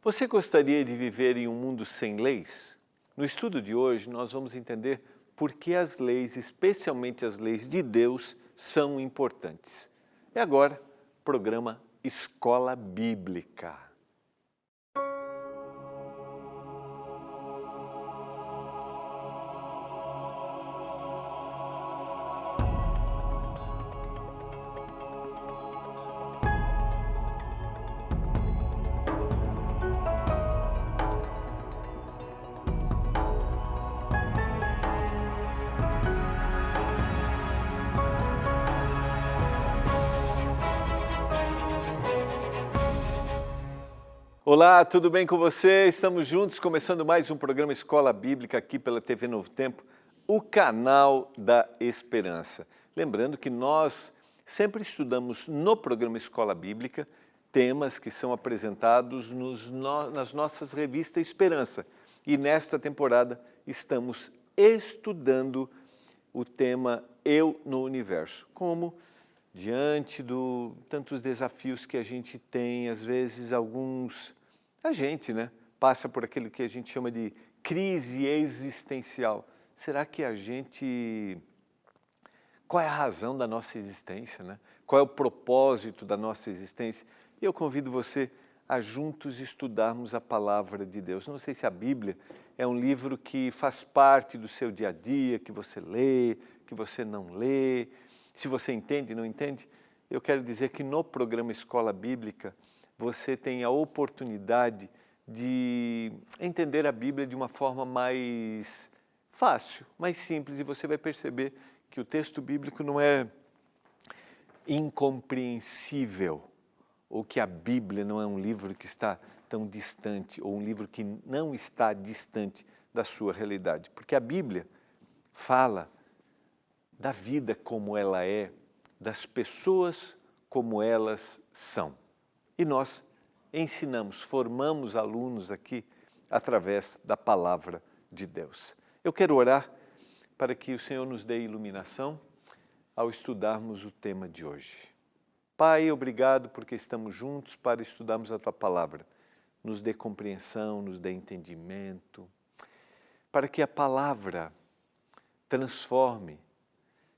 Você gostaria de viver em um mundo sem leis? No estudo de hoje, nós vamos entender por que as leis, especialmente as leis de Deus, são importantes. E agora, programa Escola Bíblica. Olá, tudo bem com você? Estamos juntos, começando mais um programa Escola Bíblica aqui pela TV Novo Tempo, o canal da esperança. Lembrando que nós sempre estudamos no programa Escola Bíblica temas que são apresentados nas nossas revistas Esperança. E nesta temporada estamos estudando o tema Eu no Universo, como diante de tantos desafios que a gente tem, às vezes a gente passa por aquilo que a gente chama de crise existencial. Será que qual é a razão da nossa existência, Qual é o propósito da nossa existência? E eu convido você a juntos estudarmos a palavra de Deus. Não sei se a Bíblia é um livro que faz parte do seu dia a dia, que você lê, que você não lê, se você entende, não entende. Eu quero dizer que no programa Escola Bíblica você tem a oportunidade de entender a Bíblia de uma forma mais fácil, mais simples, e você vai perceber que o texto bíblico não é incompreensível, ou que a Bíblia não é um livro que está tão distante, ou um livro que não está distante da sua realidade. Porque a Bíblia fala da vida como ela é, das pessoas como elas são. E nós ensinamos, formamos alunos aqui através da palavra de Deus. Eu quero orar para que o Senhor nos dê iluminação ao estudarmos o tema de hoje. Pai, obrigado porque estamos juntos para estudarmos a Tua palavra. Nos dê compreensão, nos dê entendimento, para que a palavra transforme.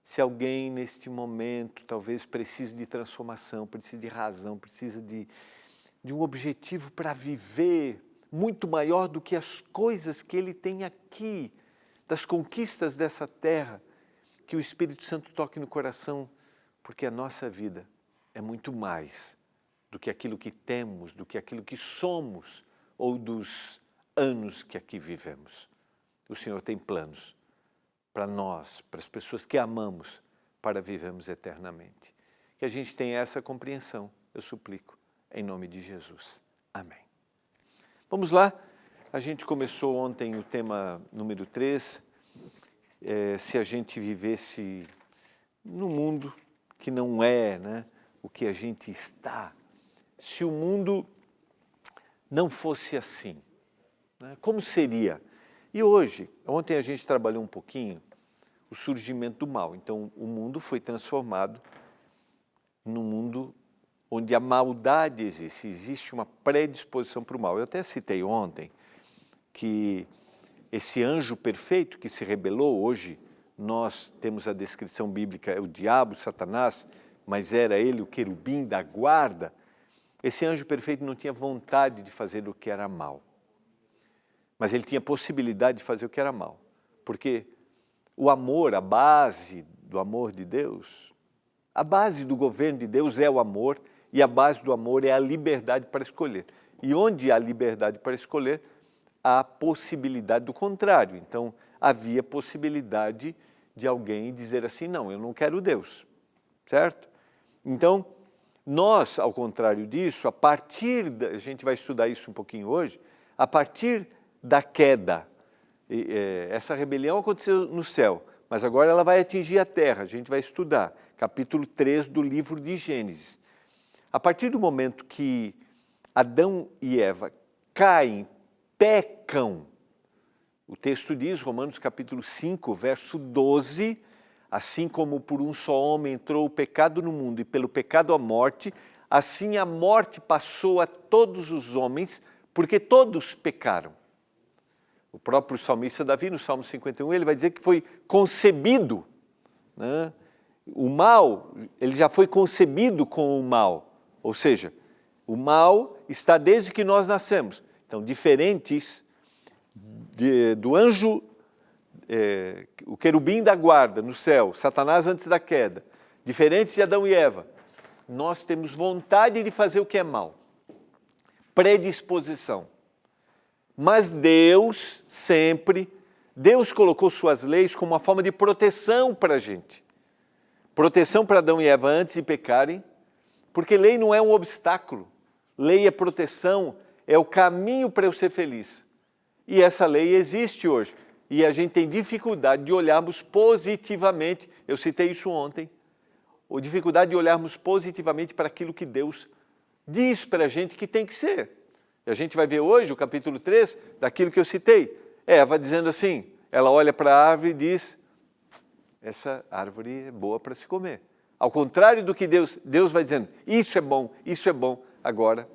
Se alguém neste momento talvez precise de transformação, precise de razão, precisa de um objetivo para viver muito maior do que as coisas que ele tem aqui, das conquistas dessa terra, que o Espírito Santo toque no coração, porque a nossa vida é muito mais do que aquilo que temos, do que aquilo que somos ou dos anos que aqui vivemos. O Senhor tem planos para nós, para as pessoas que amamos, para vivermos eternamente. Que a gente tenha essa compreensão, eu suplico, em nome de Jesus. Amém. Vamos lá, a gente começou ontem o tema número 3, se a gente vivesse num mundo que não é o que a gente está, se o mundo não fosse assim, como seria? E ontem a gente trabalhou um pouquinho o surgimento do mal. Então, o mundo foi transformado num mundo onde a maldade existe uma predisposição para o mal. Eu até citei ontem que esse anjo perfeito que se rebelou, hoje nós temos a descrição bíblica, é o diabo, Satanás, mas era ele o querubim da guarda. Esse anjo perfeito não tinha vontade de fazer o que era mal. Mas ele tinha possibilidade de fazer o que era mal. Porque o amor, a base do amor de Deus, a base do governo de Deus é o amor, e a base do amor é a liberdade para escolher. E onde há liberdade para escolher, há possibilidade do contrário. Então, havia possibilidade de alguém dizer assim, não, eu não quero Deus, certo? Então, nós, ao contrário disso, a gente vai estudar isso um pouquinho hoje, a partir da queda. Essa rebelião aconteceu no céu, mas agora ela vai atingir a terra. A gente vai estudar capítulo 3 do livro de Gênesis. A partir do momento que Adão e Eva caem, pecam, o texto diz, Romanos capítulo 5, verso 12, assim como por um só homem entrou o pecado no mundo e pelo pecado a morte, assim a morte passou a todos os homens, porque todos pecaram. O próprio salmista Davi, no Salmo 51, ele vai dizer que foi concebido, né? O mal, ele já foi concebido com o mal, ou seja, o mal está desde que nós nascemos. Então, diferentes do anjo, o querubim da guarda no céu, Satanás antes da queda, diferentes de Adão e Eva, nós temos vontade de fazer o que é mal, predisposição. Mas Deus sempre, Deus colocou suas leis como uma forma de proteção para a gente. Proteção para Adão e Eva antes de pecarem, porque lei não é um obstáculo. Lei é proteção, é o caminho para eu ser feliz. E essa lei existe hoje. E a gente tem dificuldade de olharmos positivamente, eu citei isso ontem, a dificuldade de olharmos positivamente para aquilo que Deus diz para a gente que tem que ser. E a gente vai ver hoje o capítulo 3 daquilo que eu citei. Eva dizendo assim, ela olha para a árvore e diz, essa árvore é boa para se comer. Ao contrário do que Deus vai dizendo, isso é bom, agora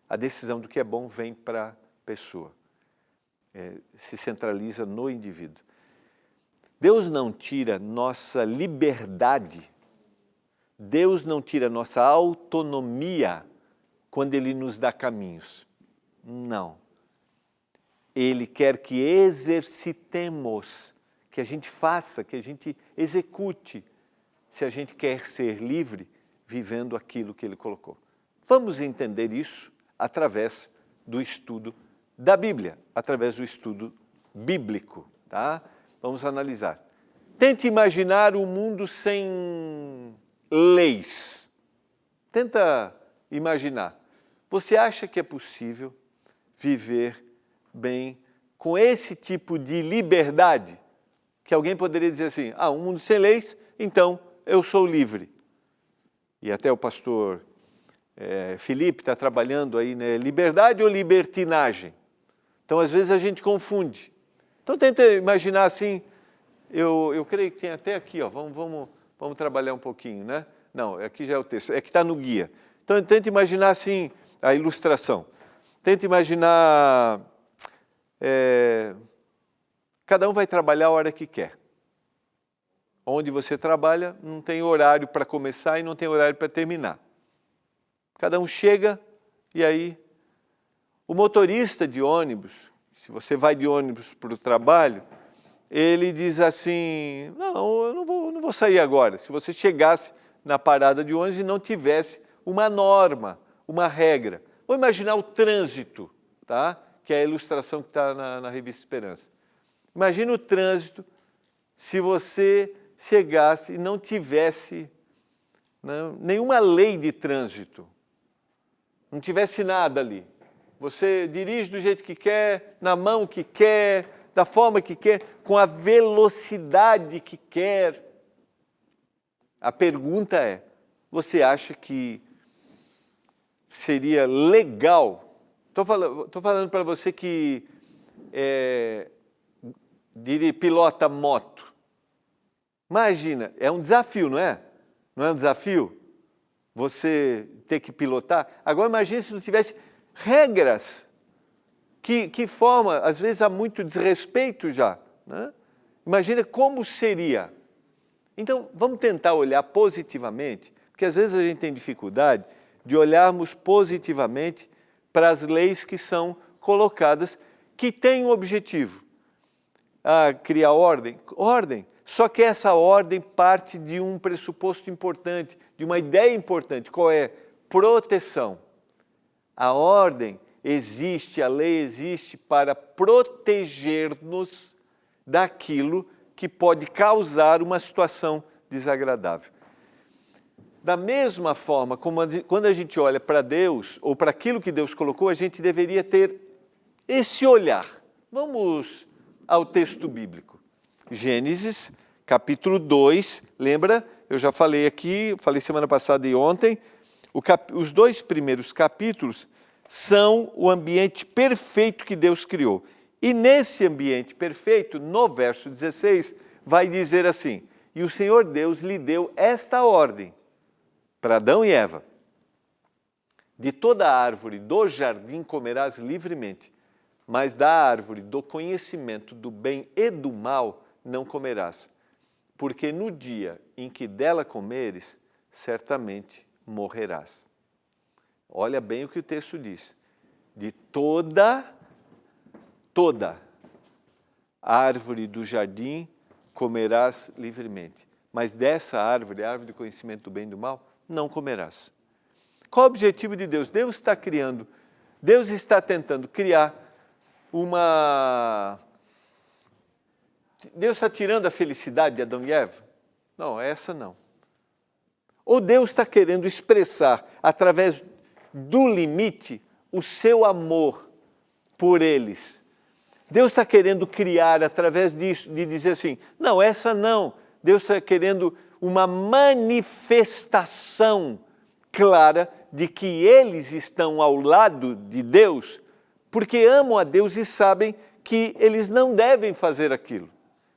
a decisão do que é bom vem para a pessoa. Se centraliza no indivíduo. Deus não tira nossa liberdade, Deus não tira nossa autonomia quando Ele nos dá caminhos. Não. Ele quer que exercitemos, que a gente faça, que a gente execute, se a gente quer ser livre, vivendo aquilo que Ele colocou. Vamos entender isso através do estudo da Bíblia, através do estudo bíblico, tá? Vamos analisar. Tente imaginar um mundo sem leis. Tenta imaginar. Você acha que é possível viver bem com esse tipo de liberdade? Que alguém poderia dizer assim, um mundo sem leis, então eu sou livre. E até o pastor Felipe está trabalhando aí, né? Liberdade ou libertinagem? Então, às vezes, a gente confunde. Então, tenta imaginar assim, eu creio que tem até aqui, ó, vamos trabalhar um pouquinho, né? Não, aqui já é o texto, é que está no guia. Então, tenta imaginar assim, a ilustração. Tenta imaginar, cada um vai trabalhar a hora que quer. Onde você trabalha, não tem horário para começar e não tem horário para terminar. Cada um chega e aí o motorista de ônibus, se você vai de ônibus para o trabalho, ele diz assim, não, eu não vou sair agora. Se você chegasse na parada de ônibus e não tivesse uma norma, uma regra. Vou imaginar o trânsito, tá? Que é a ilustração que está na revista Esperança. Imagina o trânsito se você chegasse e não tivesse nenhuma lei de trânsito. Não tivesse nada ali. Você dirige do jeito que quer, na mão que quer, da forma que quer, com a velocidade que quer. A pergunta é, você acha que seria legal? Estou falando para você que pilota moto. Imagina, é um desafio, não é? Não é um desafio? Você ter que pilotar. Agora imagine se não tivesse regras. Que forma, às vezes há muito desrespeito já. Né? Imagina como seria. Então, vamos tentar olhar positivamente, porque às vezes a gente tem dificuldade de olharmos positivamente para as leis que são colocadas, que têm um objetivo. Criar ordem. Só que essa ordem parte de um pressuposto importante, de uma ideia importante. Qual é? Proteção. A ordem existe, a lei existe para proteger-nos daquilo que pode causar uma situação desagradável. Da mesma forma, como quando a gente olha para Deus, ou para aquilo que Deus colocou, a gente deveria ter esse olhar. Vamos ao texto bíblico. Gênesis, capítulo 2, lembra? Eu já falei aqui, falei semana passada e ontem, os 2 primeiros capítulos são o ambiente perfeito que Deus criou. E nesse ambiente perfeito, no verso 16, vai dizer assim, e o Senhor Deus lhe deu esta ordem para Adão e Eva. De toda árvore do jardim comerás livremente, mas da árvore do conhecimento do bem e do mal não comerás, porque no dia em que dela comeres, certamente morrerás. Olha bem o que o texto diz. De toda árvore do jardim comerás livremente, mas dessa árvore, a árvore do conhecimento do bem e do mal, não comerás. Qual o objetivo de Deus? Deus está tentando criar Deus está tirando a felicidade de Adão e Eva? Não, essa não. Ou Deus está querendo expressar, através do limite, o seu amor por eles. Deus está querendo criar, através disso, de dizer assim, não, essa não. Deus está querendo uma manifestação clara de que eles estão ao lado de Deus, porque amam a Deus e sabem que eles não devem fazer aquilo.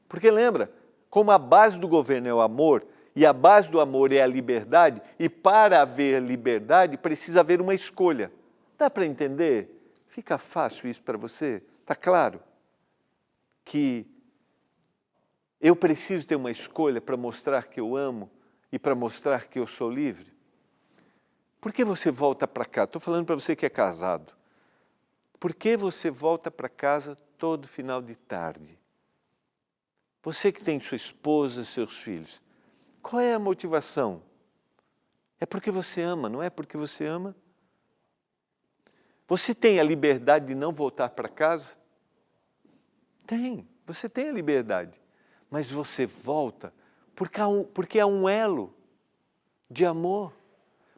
Porque lembra, como a base do governo é o amor, e a base do amor é a liberdade, e para haver liberdade precisa haver uma escolha. Dá para entender? Fica fácil isso para você? Está claro? Que eu preciso ter uma escolha para mostrar que eu amo e para mostrar que eu sou livre? Por que você volta para casa? Estou falando para você que é casado. Por que você volta para casa todo final de tarde? Você que tem sua esposa, seus filhos. Qual é a motivação? É porque você ama, não é porque você ama? Você tem a liberdade de não voltar para casa? Tem, você tem a liberdade. Mas você volta porque há um elo de amor.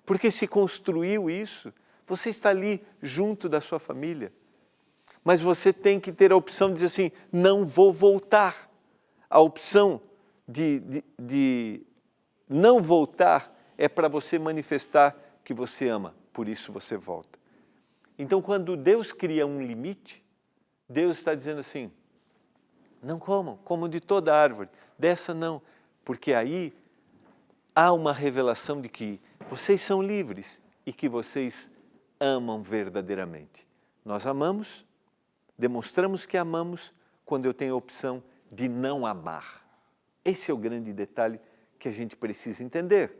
Porque se construiu isso. Você está ali junto da sua família. Mas você tem que ter a opção de dizer assim, não vou voltar. A opção de não voltar é para você manifestar que você ama. Por isso você volta. Então, quando Deus cria um limite, Deus está dizendo assim, não comam de toda árvore, dessa não, porque aí há uma revelação de que vocês são livres e que vocês amam verdadeiramente. Nós amamos, demonstramos que amamos quando eu tenho a opção de não amar. Esse é o grande detalhe que a gente precisa entender.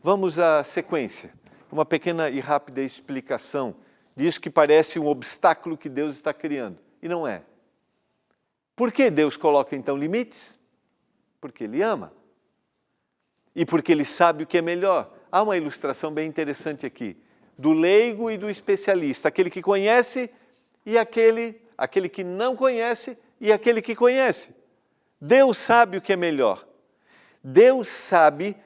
Vamos à sequência, uma pequena e rápida explicação disso que parece um obstáculo que Deus está criando, e não é. Por que Deus coloca então limites? Porque Ele ama. E porque Ele sabe o que é melhor. Há uma ilustração bem interessante aqui, do leigo e do especialista, aquele que conhece e aquele que não conhece e aquele que conhece. Deus sabe o que é melhor. Deus sabe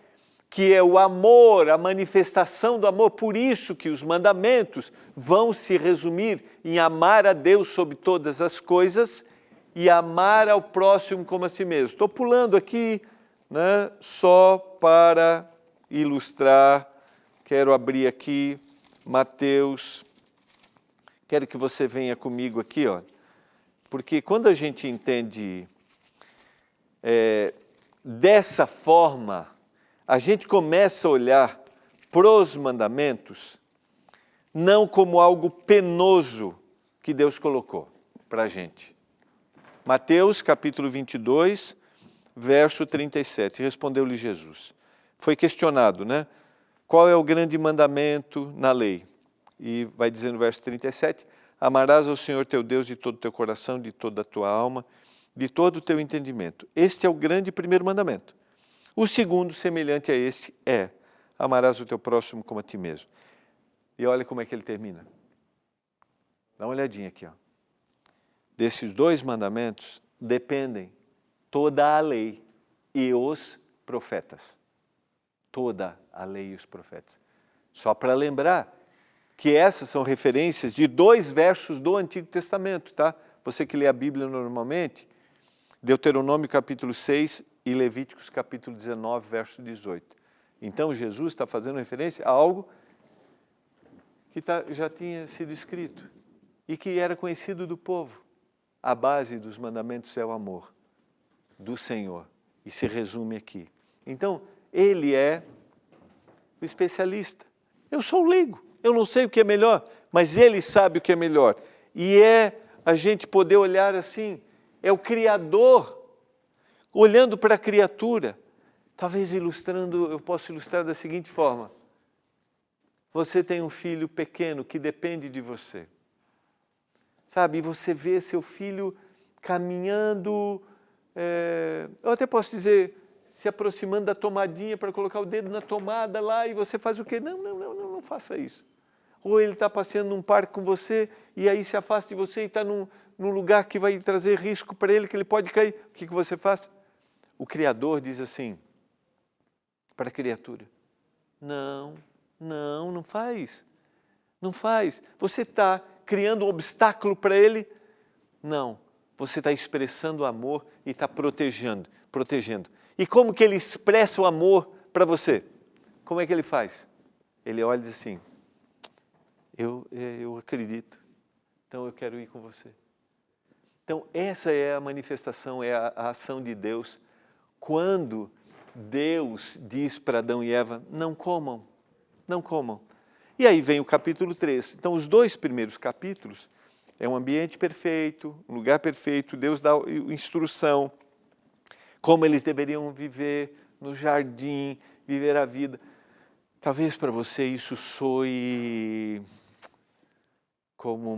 que é o amor, a manifestação do amor, por isso que os mandamentos vão se resumir em amar a Deus sobre todas as coisas e amar ao próximo como a si mesmo. Estou pulando aqui, né, só para ilustrar, quero abrir aqui Mateus, quero que você venha comigo aqui, ó, porque quando a gente entende dessa forma, a gente começa a olhar para os mandamentos não como algo penoso que Deus colocou para a gente. Mateus capítulo 22, verso 37, respondeu-lhe Jesus. Foi questionado, né? Qual é o grande mandamento na lei? E vai dizer no verso 37, amarás ao Senhor teu Deus de todo o teu coração, de toda a tua alma, de todo o teu entendimento. Este é o grande primeiro mandamento. O segundo, semelhante a este, é amarás o teu próximo como a ti mesmo. E olha como é que ele termina. Dá uma olhadinha aqui, ó. Desses dois mandamentos dependem toda a lei e os profetas. Toda a lei e os profetas. Só para lembrar que essas são referências de 2 versos do Antigo Testamento, tá? Você que lê a Bíblia normalmente, Deuteronômio capítulo 6 e Levíticos capítulo 19, verso 18. Então Jesus está fazendo referência a algo que já tinha sido escrito e que era conhecido do povo. A base dos mandamentos é o amor do Senhor e se resume aqui. Então, ele é o especialista. Eu sou o leigo, Eu não sei o que é melhor, mas Ele sabe o que é melhor. E é a gente poder olhar assim, é o Criador olhando para a criatura. Talvez ilustrando, eu posso ilustrar da seguinte forma. Você tem um filho pequeno que depende de você. Sabe, e você vê seu filho caminhando, eu até posso dizer, se aproximando da tomadinha para colocar o dedo na tomada lá e você faz o quê? Não faça isso. Ou ele está passeando num parque com você e aí se afasta de você e está num lugar que vai trazer risco para ele, que ele pode cair. O que você faz? O Criador diz assim para a criatura, não faz. Não faz. Você está criando um obstáculo para ele? Não. Você está expressando amor e está protegendo. E como que ele expressa o amor para você? Como é que ele faz? Ele olha e diz assim, eu acredito, então eu quero ir com você. Então essa é a manifestação, é a ação de Deus. Quando Deus diz para Adão e Eva, não comam. E aí vem o capítulo 3. Então, os 2 primeiros capítulos é um ambiente perfeito, um lugar perfeito, Deus dá instrução, como eles deveriam viver no jardim, viver a vida. Talvez para você isso soe como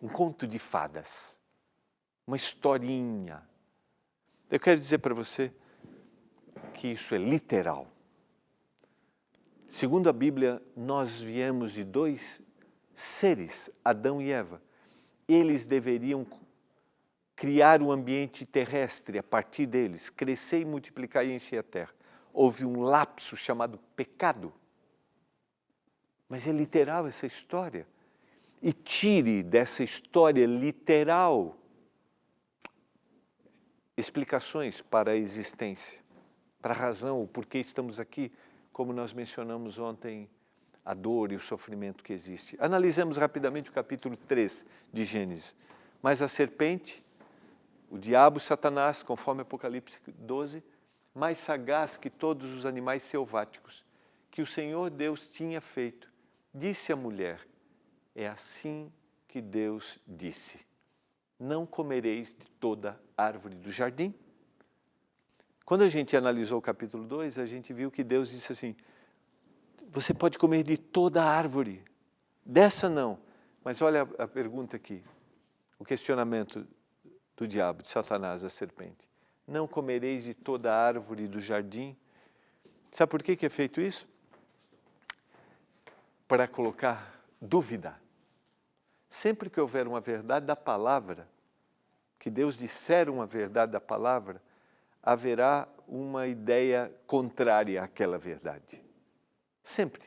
um conto de fadas, uma historinha. Eu quero dizer para você que isso é literal. Segundo a Bíblia, nós viemos de 2 seres, Adão e Eva. Eles deveriam criar um ambiente terrestre a partir deles, crescer e multiplicar e encher a terra. Houve um lapso chamado pecado. Mas é literal essa história. E tire dessa história literal explicações para a existência, para a razão, o porquê estamos aqui, como nós mencionamos ontem, a dor e o sofrimento que existe. Analisemos rapidamente o capítulo 3 de Gênesis. Mas a serpente, o diabo, Satanás, conforme Apocalipse 12, mais sagaz que todos os animais selváticos, que o Senhor Deus tinha feito, disse à mulher, é assim que Deus disse, não comereis de toda árvore do jardim. Quando a gente analisou o capítulo 2, a gente viu que Deus disse assim, você pode comer de toda árvore, dessa não. Mas olha a pergunta aqui, o questionamento do diabo, de Satanás, da serpente. Não comereis de toda árvore do jardim? Sabe por que é feito isso? Para colocar dúvida. Sempre que houver uma verdade da palavra, que Deus disser uma verdade da palavra, haverá uma ideia contrária àquela verdade. Sempre.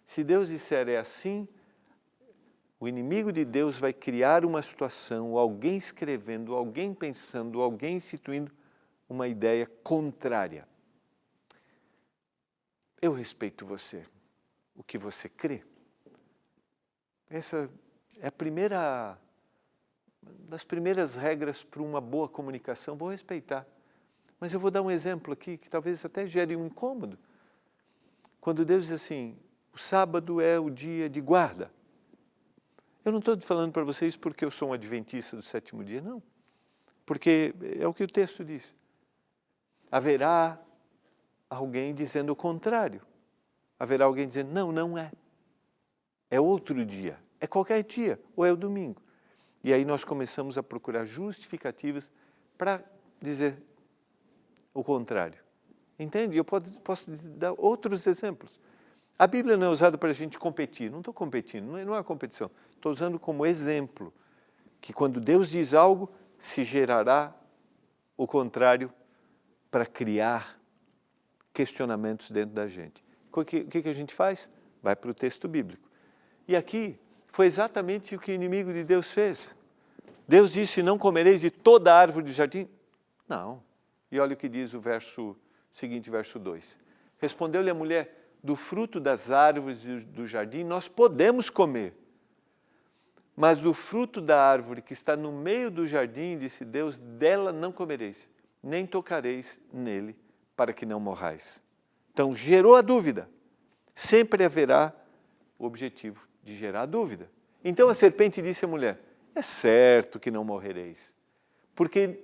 Se Deus disser é assim, o inimigo de Deus vai criar uma situação, alguém escrevendo, alguém pensando, alguém instituindo uma ideia contrária. Eu respeito você, o que você crê. Essa é das primeiras regras para uma boa comunicação, vou respeitar. Mas eu vou dar um exemplo aqui que talvez até gere um incômodo. Quando Deus diz assim, o sábado é o dia de guarda. Eu não estou falando para vocês porque eu sou um adventista do 7º dia, não. Porque é o que o texto diz. Haverá alguém dizendo o contrário. Haverá alguém dizendo, não é. É outro dia. É qualquer dia, ou é o domingo. E aí nós começamos a procurar justificativas para dizer o contrário. Entende? Eu posso dar outros exemplos. A Bíblia não é usada para a gente competir. Não estou competindo, não é uma competição. Estou usando como exemplo que quando Deus diz algo, se gerará o contrário para criar questionamentos dentro da gente. O que a gente faz? Vai para o texto bíblico. E aqui foi exatamente o que o inimigo de Deus fez. Deus disse, não comereis de toda árvore do jardim? Não. E olha o que diz o verso seguinte, verso 2. Respondeu-lhe a mulher, do fruto das árvores do jardim nós podemos comer. Mas do fruto da árvore que está no meio do jardim, disse Deus, dela não comereis, nem tocareis nele, para que não morrais. Então gerou a dúvida. sempre haverá o objetivo de gerar dúvida. Então a serpente disse à mulher, é certo que não morrereis, porque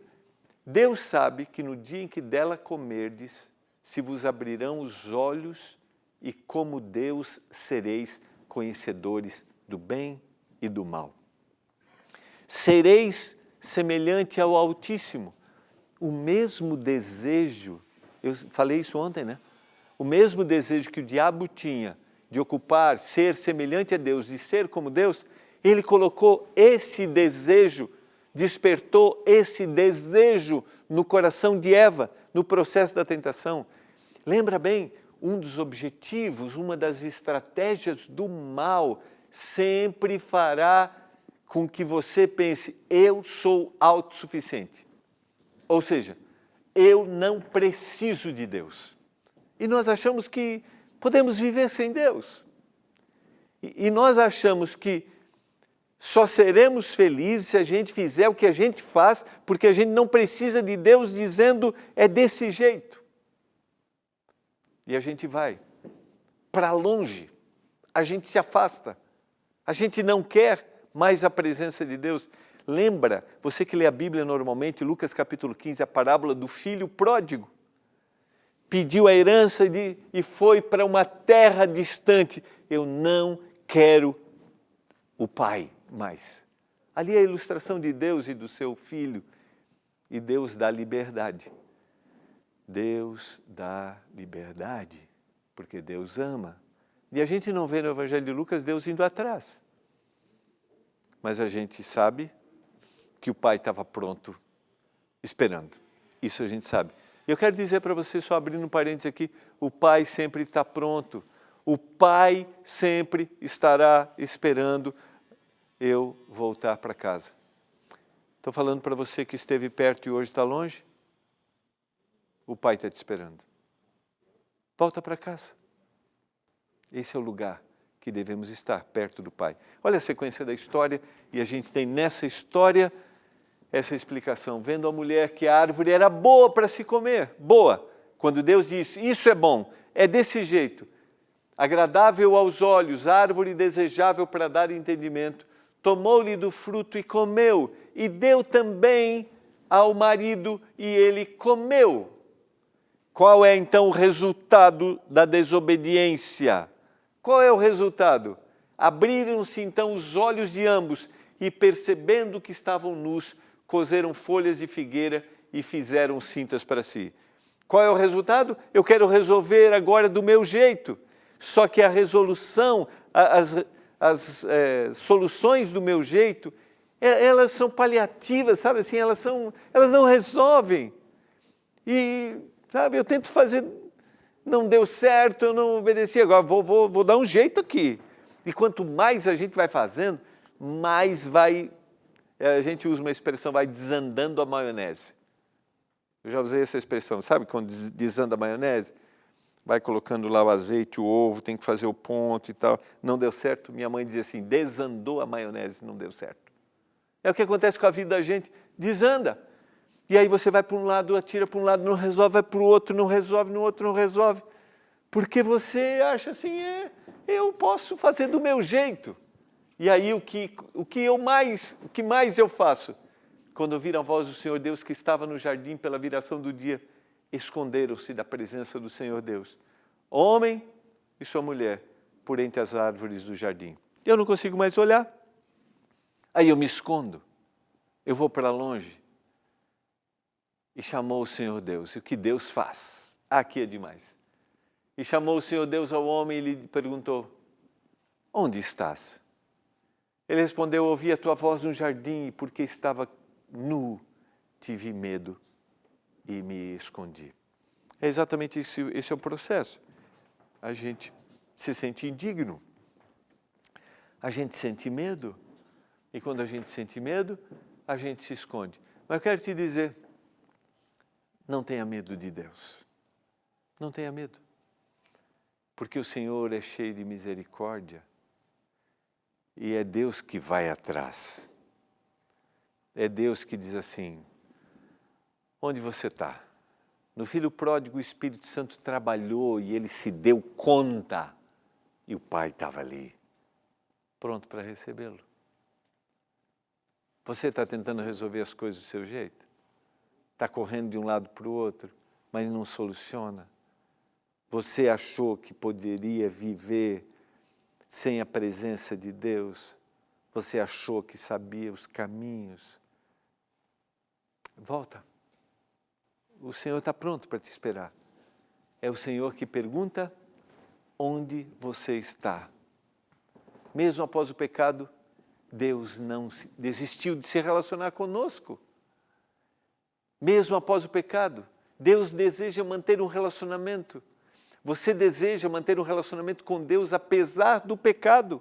Deus sabe que no dia em que dela comerdes, se vos abrirão os olhos e como Deus sereis conhecedores do bem e do mal. Sereis semelhante ao Altíssimo. O mesmo desejo, eu falei isso ontem, né? O mesmo desejo que o diabo tinha de ocupar, ser semelhante a Deus, de ser como Deus, ele colocou esse desejo, despertou esse desejo no coração de Eva, no processo da tentação. Lembra bem, um dos objetivos, uma das estratégias do mal, sempre fará com que você pense, eu sou autossuficiente. Ou seja, eu não preciso de Deus. E nós achamos que podemos viver sem Deus. E nós achamos que só seremos felizes se a gente fizer o que a gente faz, porque a gente não precisa de Deus dizendo é desse jeito. E a gente vai para longe, a gente se afasta, a gente não quer mais a presença de Deus. Lembra, você que lê a Bíblia normalmente, Lucas capítulo 15, a parábola do filho pródigo. Pediu a herança e foi para uma terra distante. Eu não quero o pai mais. Ali é a ilustração de Deus e do seu filho. E Deus dá liberdade. Deus dá liberdade, porque Deus ama. E a gente não vê no Evangelho de Lucas Deus indo atrás. Mas a gente sabe que o pai estava pronto, esperando. Isso a gente sabe. Eu quero dizer para você, só abrindo um parênteses aqui, o pai sempre está pronto. O pai sempre estará esperando eu voltar para casa. Estou falando para você que esteve perto e hoje está longe. O pai está te esperando. Volta para casa. Esse é o lugar que devemos estar, perto do pai. Olha a sequência da história, e a gente tem nessa história essa explicação. Vendo a mulher que a árvore era boa para se comer, boa. Quando Deus disse, isso é bom, é desse jeito. Agradável aos olhos, árvore desejável para dar entendimento. Tomou-lhe do fruto e comeu, e deu também ao marido, e ele comeu. Qual é então o resultado da desobediência? Qual é o resultado? Abriram-se então os olhos de ambos, e percebendo que estavam nus, coseram folhas de figueira e fizeram cintas para si. Qual é o resultado? Eu quero resolver agora do meu jeito. Só que a resolução, as soluções do meu jeito, elas são paliativas, sabe assim? Elas não resolvem. E, sabe, eu tento fazer, não deu certo, eu não obedeci, agora vou dar um jeito aqui. E quanto mais a gente vai fazendo, mais a gente usa uma expressão, vai desandando a maionese. Eu já usei essa expressão, sabe quando desanda a maionese? Vai colocando lá o azeite, o ovo, tem que fazer o ponto e tal. Não deu certo, minha mãe dizia assim, desandou a maionese, não deu certo. É o que acontece com a vida da gente, desanda. E aí você vai para um lado, atira para um lado, não resolve, vai para o outro, não resolve, no outro não resolve. Porque você acha assim, eu posso fazer do meu jeito. E aí o que mais eu faço? Quando ouviram a voz do Senhor Deus que estava no jardim pela viração do dia, esconderam-se da presença do Senhor Deus. Homem e sua mulher, por entre as árvores do jardim. Eu não consigo mais olhar. Aí eu me escondo. Eu vou para longe. E chamou o Senhor Deus. E o que Deus faz? Aqui é demais. E chamou o Senhor Deus ao homem e lhe perguntou, onde estás? Ele respondeu, ouvi a tua voz no jardim e porque estava nu, tive medo e me escondi. É exatamente isso, esse é o processo. A gente se sente indigno. A gente sente medo. E quando a gente sente medo, a gente se esconde. Mas eu quero te dizer, não tenha medo de Deus. Não tenha medo. Porque o Senhor é cheio de misericórdia. E é Deus que vai atrás. É Deus que diz assim, onde você está? No filho pródigo, o Espírito Santo trabalhou e ele se deu conta E o pai estava ali, pronto para recebê-lo. Você está tentando resolver as coisas do seu jeito? Está correndo de um lado para o outro, mas não soluciona? Você achou que poderia viver sem a presença de Deus? Você achou que sabia os caminhos? Volta. O Senhor está pronto para te esperar. É o Senhor que pergunta onde você está. Mesmo após o pecado, Deus não desistiu de se relacionar conosco. Mesmo após o pecado, Deus deseja manter um relacionamento. Você deseja manter um relacionamento com Deus apesar do pecado.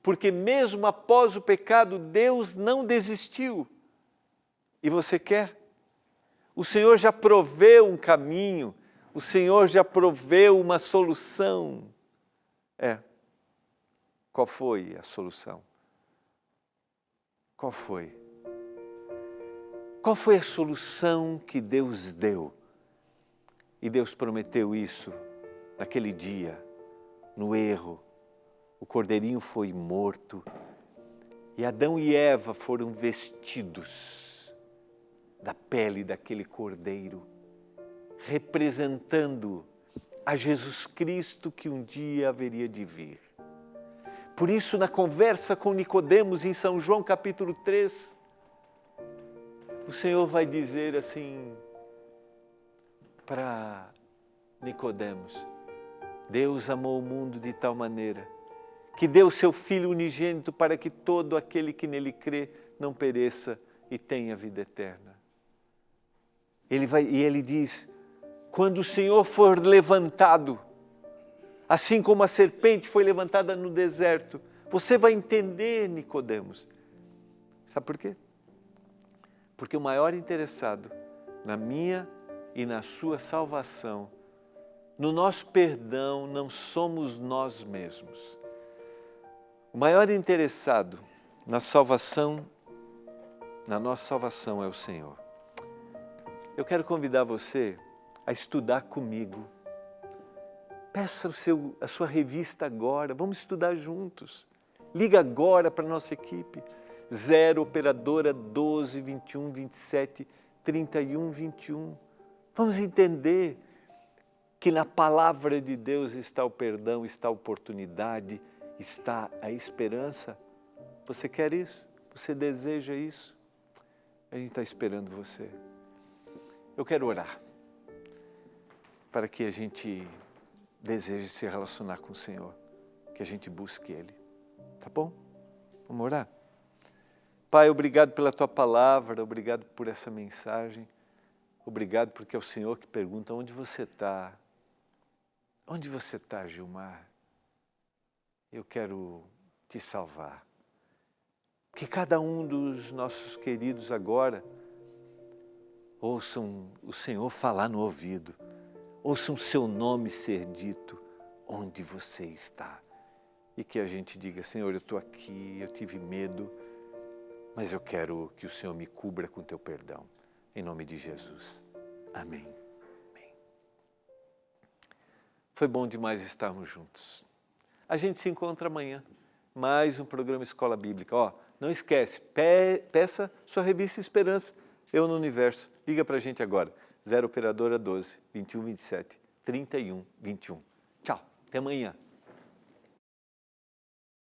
Porque mesmo após o pecado, Deus não desistiu. E você quer? O Senhor já proveu um caminho, o Senhor já proveu uma solução. Qual foi a solução? Qual foi? Qual foi a solução que Deus deu? E Deus prometeu isso naquele dia, no erro. O cordeirinho foi morto e Adão e Eva foram vestidos da pele daquele cordeiro, representando a Jesus Cristo que um dia haveria de vir. Por isso, na conversa com Nicodemos, em São João capítulo 3, o Senhor vai dizer assim para Nicodemos: Deus amou o mundo de tal maneira que deu seu Filho unigênito para que todo aquele que nele crê não pereça e tenha vida eterna. Ele diz, quando o Senhor for levantado, assim como a serpente foi levantada no deserto, você vai entender, Nicodemos. Sabe por quê? Porque o maior interessado na minha e na sua salvação, no nosso perdão, não somos nós mesmos. O maior interessado na salvação, na nossa salvação é o Senhor. Eu quero convidar você a estudar comigo. Peça a sua revista agora, vamos estudar juntos. Liga agora para a nossa equipe, 0 operadora 12 21 27 31 21. Vamos entender que na palavra de Deus está o perdão, está a oportunidade, está a esperança. Você quer isso? Você deseja isso? A gente está esperando você. Eu quero orar para que a gente deseje se relacionar com o Senhor, que a gente busque Ele. Tá bom? Vamos orar? Pai, obrigado pela Tua palavra, obrigado por essa mensagem, obrigado porque é o Senhor que pergunta onde você está. Onde você está, Gilmar? Eu quero te salvar. Que cada um dos nossos queridos agora ouçam o Senhor falar no ouvido, ouçam o seu nome ser dito onde você está. E que a gente diga, Senhor, eu estou aqui, eu tive medo, mas eu quero que o Senhor me cubra com teu perdão. Em nome de Jesus. Amém. Amém. Foi bom demais estarmos juntos. A gente se encontra amanhã. Mais um programa Escola Bíblica. Não esquece, peça sua revista Esperança, Eu no Universo. Liga para a gente agora, 0 operadora 12 21 27 31 21. Tchau, até amanhã.